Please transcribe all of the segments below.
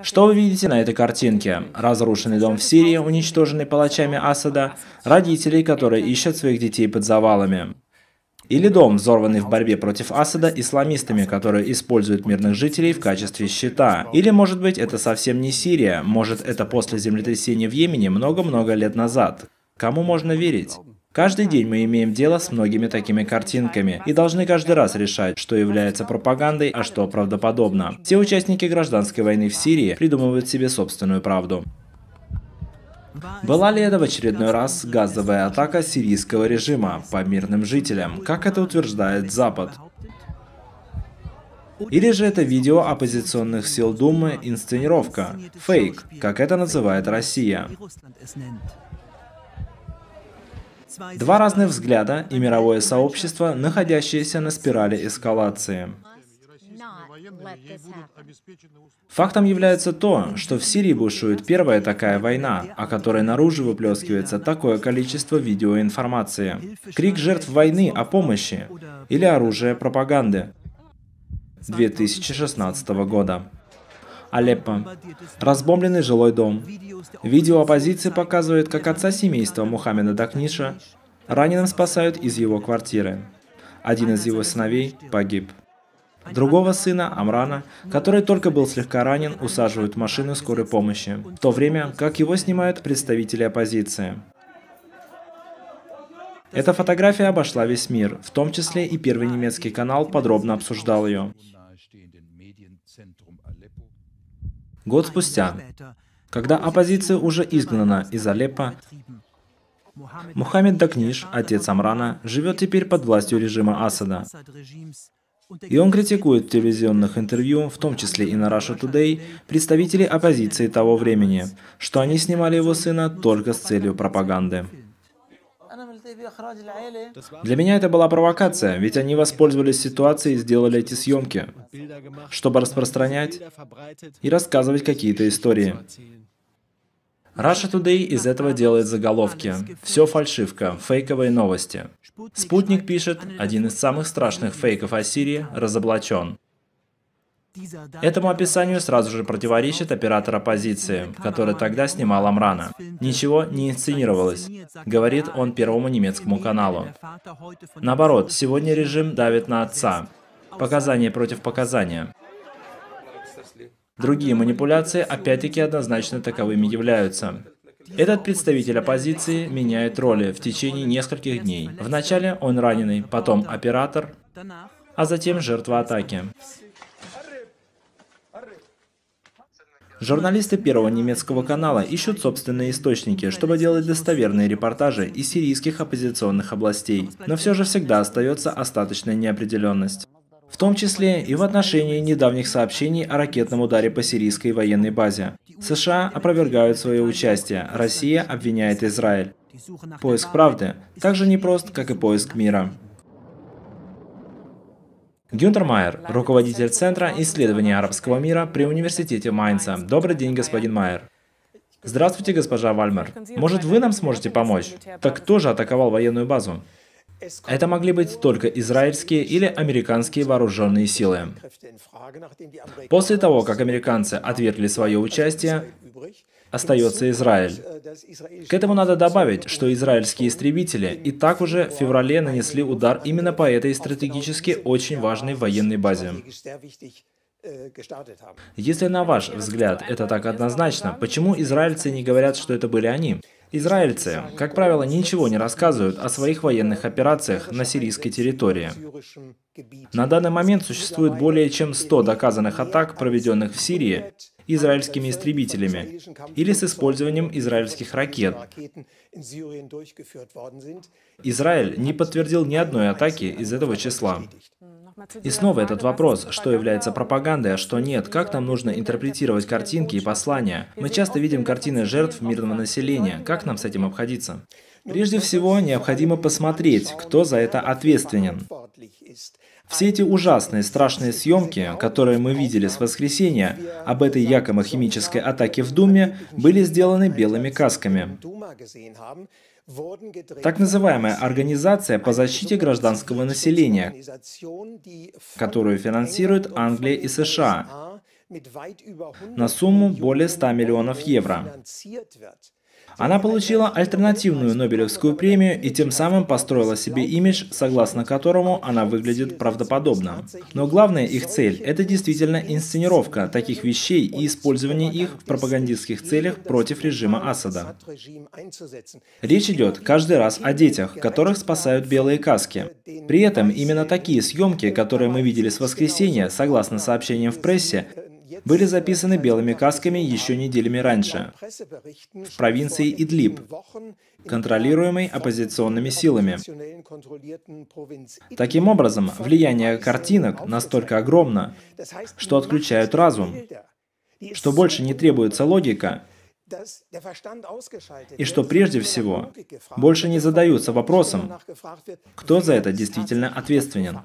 Что вы видите на этой картинке? Разрушенный дом в Сирии, уничтоженный палачами Асада, родителей, которые ищут своих детей под завалами. Или дом, взорванный в борьбе против Асада исламистами, которые используют мирных жителей в качестве щита. Или, может быть, это совсем не Сирия, может, это после землетрясения в Йемене много-много лет назад. Кому можно верить? Каждый день мы имеем дело с многими такими картинками и должны каждый раз решать, что является пропагандой, а что правдоподобно. Все участники гражданской войны в Сирии придумывают себе собственную правду. Была ли это в очередной раз газовая атака сирийского режима по мирным жителям, как это утверждает Запад? Или же это видео оппозиционных сил Думы инсценировка, фейк, как это называет Россия? Два разных взгляда и мировое сообщество, находящееся на спирали эскалации. Фактом является то, что в Сирии бушует первая такая война, о которой наружу выплескивается такое количество видеоинформации. Крик жертв войны о помощи или оружие пропаганды. 2016 года. Алеппо. Разбомбленный жилой дом. Видео оппозиции показывает, как отца семейства Мухаммеда Дакниша раненым спасают из его квартиры. Один из его сыновей погиб. Другого сына, Амрана, который только был слегка ранен, усаживают в машину скорой помощи, в то время как его снимают представители оппозиции. Эта фотография обошла весь мир, в том числе и первый немецкий канал подробно обсуждал ее. Год спустя, когда оппозиция уже изгнана из Алеппо, Мухаммед Дакниш, отец Амрана, живет теперь под властью режима Асада. И он критикует в телевизионных интервью, в том числе и на Russia Today, представителей оппозиции того времени, что они снимали его сына только с целью пропаганды. Для меня это была провокация, ведь они воспользовались ситуацией и сделали эти съемки, чтобы распространять и рассказывать какие-то истории. Russia Today из этого делает заголовки. Все фальшивка, фейковые новости. Спутник пишет, один из самых страшных фейков о Сирии разоблачен. Этому описанию сразу же противоречит оператор оппозиции, который тогда снимал Амрана. Ничего не инсценировалось, говорит он Первому немецкому каналу. Наоборот, сегодня режим давит на отца. Показания против показания. Другие манипуляции опять-таки однозначно таковыми являются. Этот представитель оппозиции меняет роли в течение нескольких дней. Вначале он раненый, потом оператор, а затем жертва атаки. Журналисты Первого немецкого канала ищут собственные источники, чтобы делать достоверные репортажи из сирийских оппозиционных областей, но все же всегда остается остаточная неопределенность. В том числе и в отношении недавних сообщений о ракетном ударе по сирийской военной базе. США опровергают свое участие, Россия обвиняет Израиль. Поиск правды так же непрост, как и поиск мира. Гюнтер Майер, руководитель Центра исследования арабского мира при университете Майнца. Добрый день, господин Майер. Здравствуйте, госпожа Вальмер. Может, вы нам сможете помочь? Так кто же атаковал военную базу? Это могли быть только израильские или американские вооруженные силы. После того, как американцы отвергли свое участие, остается Израиль. К этому надо добавить, что израильские истребители и так уже в феврале нанесли удар именно по этой стратегически очень важной военной базе. Если на ваш взгляд это так однозначно, почему израильцы не говорят, что это были они? Израильцы, как правило, ничего не рассказывают о своих военных операциях на сирийской территории. На данный момент существует более чем 100 доказанных атак, проведенных в Сирии израильскими истребителями или с использованием израильских ракет. Израиль не подтвердил ни одной атаки из этого числа. И снова этот вопрос, что является пропагандой, а что нет, как нам нужно интерпретировать картинки и послания. Мы часто видим картины жертв мирного населения, как нам с этим обходиться? Прежде всего, необходимо посмотреть, кто за это ответственен. Все эти ужасные, страшные съемки, которые мы видели с воскресенья об этой якобы химической атаке в Думе, были сделаны белыми касками. Так называемая Организация по защите гражданского населения, которую финансируют Англия и США, на сумму более 100 миллионов евро. Она получила альтернативную Нобелевскую премию и тем самым построила себе имидж, согласно которому она выглядит правдоподобно. Но главная их цель – это действительно инсценировка таких вещей и использование их в пропагандистских целях против режима Асада. Речь идет каждый раз о детях, которых спасают белые каски. При этом именно такие съемки, которые мы видели с воскресенья, согласно сообщениям в прессе, были записаны белыми касками еще неделями раньше, в провинции Идлиб, контролируемой оппозиционными силами. Таким образом, влияние картинок настолько огромно, что отключают разум, что больше не требуется логика, и что прежде всего больше не задаются вопросом, кто за это действительно ответственен.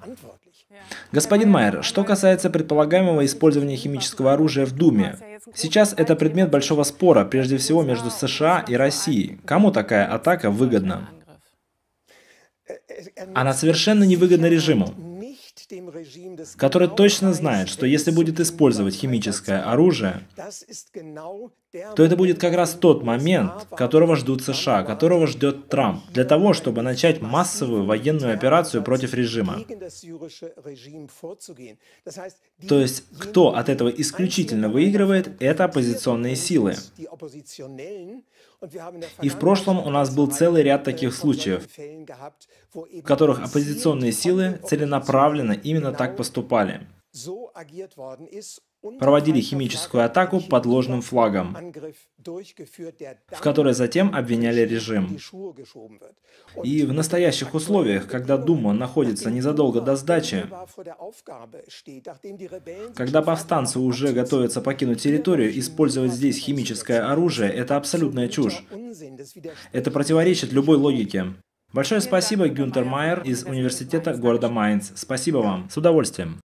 Господин Майер, что касается предполагаемого использования химического оружия в Думе, сейчас это предмет большого спора, прежде всего между США и Россией. Кому такая атака выгодна? Она совершенно невыгодна режиму, который точно знает, что если будет использовать химическое оружие, то это будет как раз тот момент, которого ждут США, которого ждет Трамп, для того, чтобы начать массовую военную операцию против режима. То есть, кто от этого исключительно выигрывает, это оппозиционные силы. И в прошлом у нас был целый ряд таких случаев, в которых оппозиционные силы целенаправленно именно так поступали. Проводили химическую атаку под ложным флагом, в которой затем обвиняли режим. И в настоящих условиях, когда Дума находится незадолго до сдачи, когда повстанцы уже готовятся покинуть территорию, использовать здесь химическое оружие – это абсолютная чушь. Это противоречит любой логике. Большое спасибо, Гюнтер Майер из университета города Майнц. Спасибо вам. С удовольствием.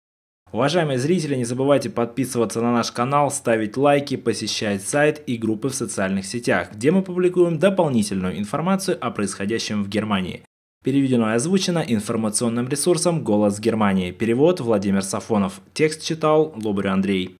Уважаемые зрители, не забывайте подписываться на наш канал, ставить лайки, посещать сайт и группы в социальных сетях, где мы публикуем дополнительную информацию о происходящем в Германии. Переведено и озвучено информационным ресурсом «Голос Германии». Перевод Владимир Сафонов. Текст читал Лобарев Андрей.